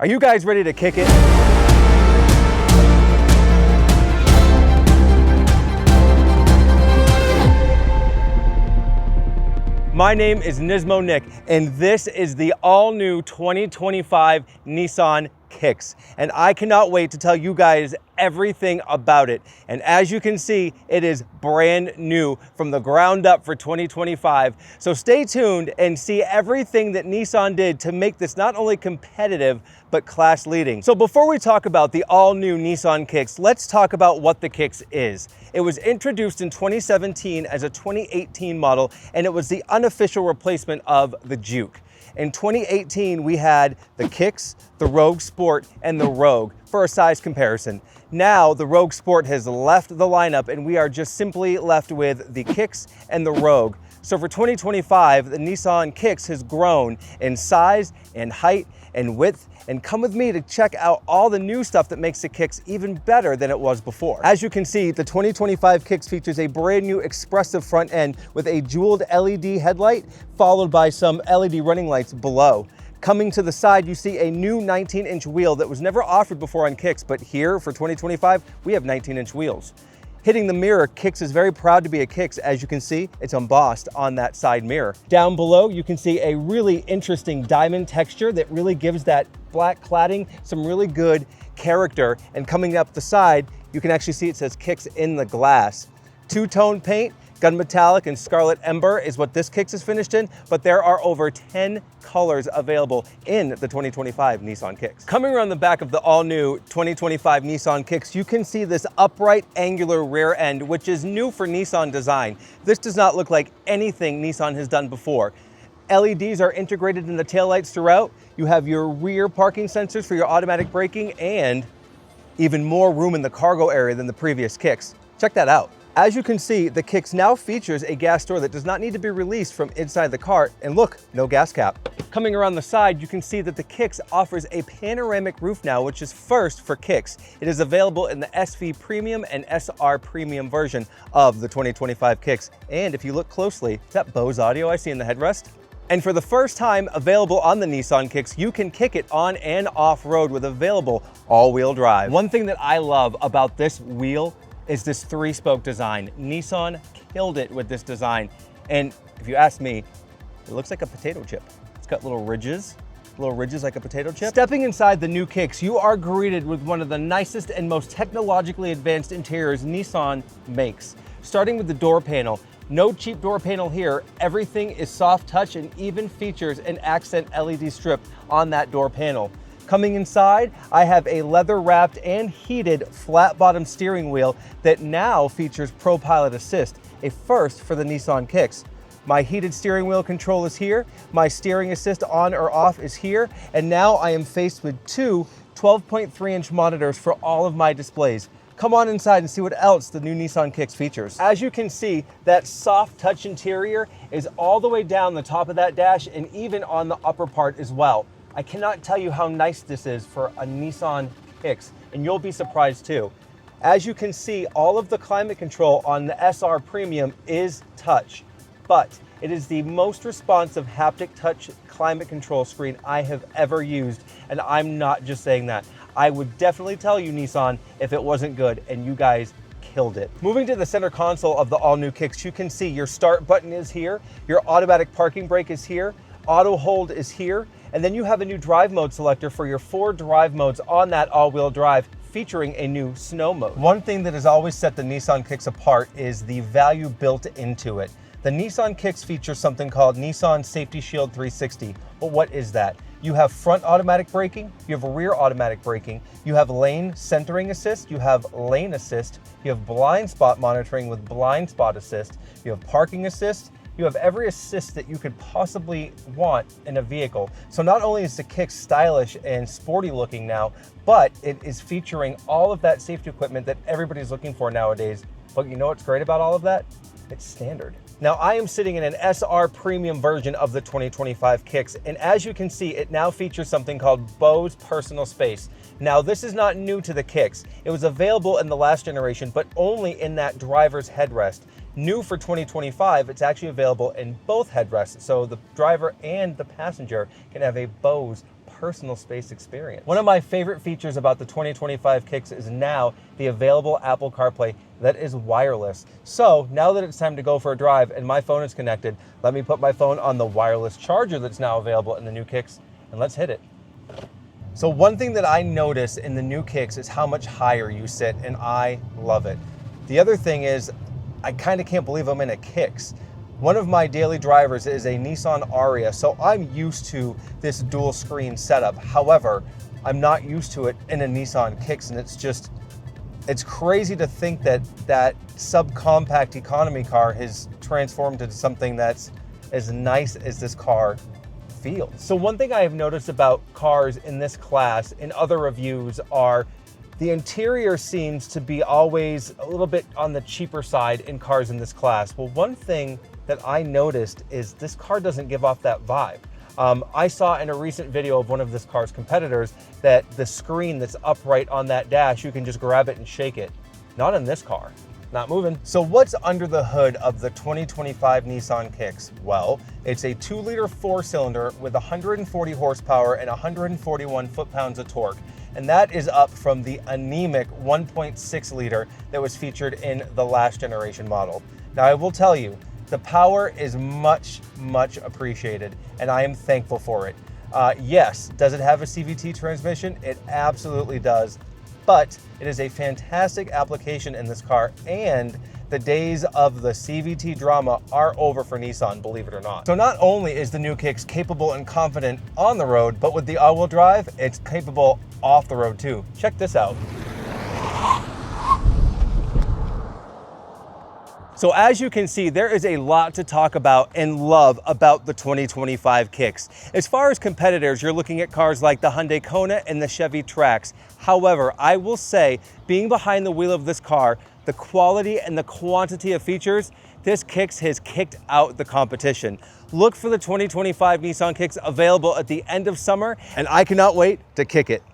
Are you guys ready to kick it? My name is Nismo Nick, and this is the all-new 2025 Nissan Kicks. And I cannot wait to tell you guys everything about it. And as you can see, it is brand new from the ground up for 2025. So stay tuned and see everything that Nissan did to make this not only competitive, but class leading. So before we talk about the all new Nissan Kicks, let's talk about what the Kicks is. It was introduced in 2017 as a 2018 model, and it was the unofficial replacement of the Juke. In 2018, we had the Kicks, the Rogue Sport, and the Rogue for a size comparison. Now, the Rogue Sport has left the lineup, and we are just simply left with the Kicks and the Rogue. So for 2025, the Nissan Kicks has grown in size and height and width, and come with me to check out all the new stuff that makes the Kicks even better than it was before. As you can see, the 2025 Kicks features a brand new expressive front end with a jeweled LED headlight, followed by some LED running lights below. Coming to the side, you see a new 19-inch wheel that was never offered before on Kicks, but here for 2025, we have 19-inch wheels. Hitting the mirror, Kicks is very proud to be a Kicks. As you can see, it's embossed on that side mirror. Down below, you can see a really interesting diamond texture that really gives that black cladding some really good character. And coming up the side, you can actually see it says Kicks in the glass. Two-tone paint, gunmetallic and scarlet ember is what this Kicks is finished in, but there are over 10 colors available in the 2025 Nissan Kicks. Coming around the back of the all-new 2025 Nissan Kicks, you can see this upright angular rear end, which is new for Nissan design. This does not look like anything Nissan has done before. LEDs are integrated in the taillights throughout. You have your rear parking sensors for your automatic braking and even more room in the cargo area than the previous Kicks. Check that out. As you can see, the Kicks now features a gas door that does not need to be released from inside the car, and look, no gas cap. Coming around the side, you can see that the Kicks offers a panoramic roof now, which is first for Kicks. It is available in the SV Premium and SR Premium version of the 2025 Kicks. And if you look closely, is that Bose audio I see in the headrest? And for the first time available on the Nissan Kicks, you can kick it on and off road with available all-wheel drive. One thing that I love about this wheel is this three-spoke design. Nissan killed it with this design. And if you ask me, it looks like a potato chip. It's got little ridges like a potato chip. Stepping inside the new Kicks, you are greeted with one of the nicest and most technologically advanced interiors Nissan makes. Starting with the door panel. No cheap door panel here. Everything is soft touch and even features an accent LED strip on that door panel. Coming inside, I have a leather-wrapped and heated flat-bottom steering wheel that now features Pro Pilot Assist, a first for the Nissan Kicks. My heated steering wheel control is here, my steering assist on or off is here, and now I am faced with two 12.3-inch monitors for all of my displays. Come on inside and see what else the new Nissan Kicks features. As you can see, that soft touch interior is all the way down the top of that dash and even on the upper part as well. I cannot tell you how nice this is for a Nissan Kicks, and you'll be surprised too. As you can see, all of the climate control on the SR Premium is touch, but it is the most responsive haptic touch climate control screen I have ever used, and I'm not just saying that. I would definitely tell you, Nissan, if it wasn't good, and you guys killed it. Moving to the center console of the all-new Kicks, you can see your start button is here, your automatic parking brake is here, auto hold is here, and then you have a new drive mode selector for your 4 drive modes on that all-wheel drive, featuring a new snow mode. One thing that has always set the Nissan Kicks apart is the value built into it. The Nissan Kicks features something called Nissan Safety Shield 360. Well, what is that? You have front automatic braking, you have rear automatic braking, you have lane centering assist, you have lane assist, you have blind spot monitoring with blind spot assist, you have parking assist, you have every assist that you could possibly want in a vehicle. So not only is the Kicks stylish and sporty looking now, but it is featuring all of that safety equipment that everybody's looking for nowadays. But you know what's great about all of that? It's standard. Now I am sitting in an SR Premium version of the 2025 Kicks, and as you can see, it now features something called Bose Personal Space. Now this is not new to the Kicks. It was available in the last generation, but only in that driver's headrest. New for 2025, it's actually available in both headrests, so the driver and the passenger can have a Bose personal space experience. One of my favorite features about the 2025 Kicks is now the available Apple CarPlay that is wireless. So now that it's time to go for a drive and my phone is connected, let me put my phone on the wireless charger that's now available in the new Kicks, and let's hit it. So one thing that I notice in the new Kicks is how much higher you sit, and I love it. The other thing is, I kind of can't believe I'm in a Kicks. One of my daily drivers is a Nissan Aria, so I'm used to this dual screen setup. However, I'm not used to it in a Nissan Kicks, and it's crazy to think that that subcompact economy car has transformed into something that's as nice as this car feels. So one thing I have noticed about cars in this class in other reviews are the interior seems to be always a little bit on the cheaper side in cars in this class. Well, one thing that I noticed is this car doesn't give off that vibe. I saw in a recent video of one of this car's competitors that the screen that's upright on that dash, you can just grab it and shake it. Not in this car, not moving. So what's under the hood of the 2025 Nissan Kicks? Well, it's a 2-liter 4-cylinder with 140 horsepower and 141 foot-pounds of torque. And that is up from the anemic 1.6 liter that was featured in the last generation model. Now I will tell you, the power is much, much appreciated, and I am thankful for it. Yes, does it have a CVT transmission? It absolutely does, but it is a fantastic application in this car, and the days of the CVT drama are over for Nissan, believe it or not. So not only is the new Kicks capable and confident on the road, but with the all-wheel drive, it's capable off the road too. Check this out. So as you can see, there is a lot to talk about and love about the 2025 Kicks. As far as competitors, you're looking at cars like the Hyundai Kona and the Chevy Trax. However, I will say, being behind the wheel of this car, the quality and the quantity of features, this Kicks has kicked out the competition. Look for the 2025 Nissan Kicks available at the end of summer, and I cannot wait to kick it.